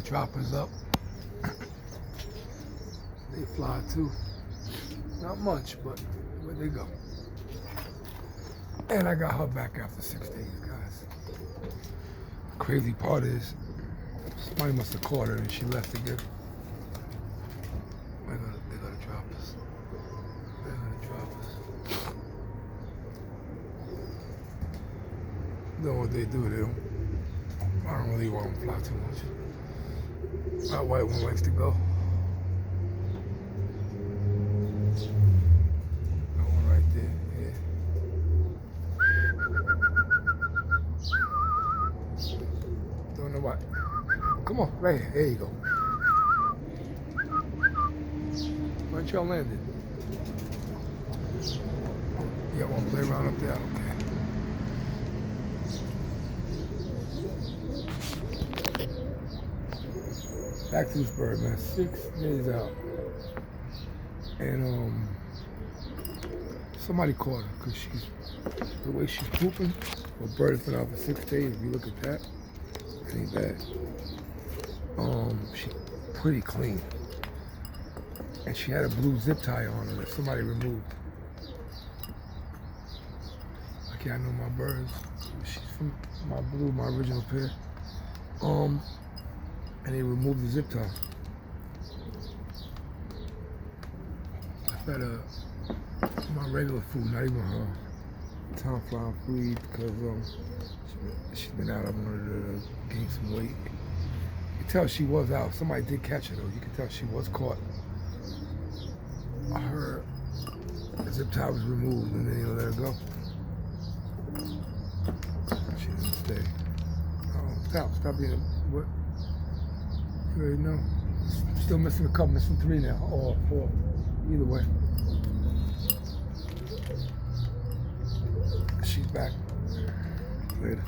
droppers up. They fly too. Not much, but where they go. And I got her back after 6 days, guys. Crazy part is, somebody must have caught her and she left again. They're gonna drop us. They're gonna drop us. Know what they do, they don't. I don't really want them to fly too much. My white one likes to go. That one right there, yeah. Don't know what. Come on, right here. There you go. Where'd y'all landed? You got one play around up there? Okay. Back to this bird, man. 6 days out. And somebody caught her because the way she's pooping. A bird has been out for 6 days. If you look at that, it ain't bad. She's pretty clean. And she had a blue zip tie on her that somebody removed. Like, I know my birds. She's from my original pair. And they removed the zip tie. I fed her my regular food, not even her time flying food, because she's been out. I wanted her to gain some weight. You can tell she was out. Somebody did catch her though. You can tell she was caught. Her zip tie was removed and then they let her go. She didn't stay. Stop being a what? You already know. Still missing a couple, missing 3 now, or 4. Either way. She's back. Later.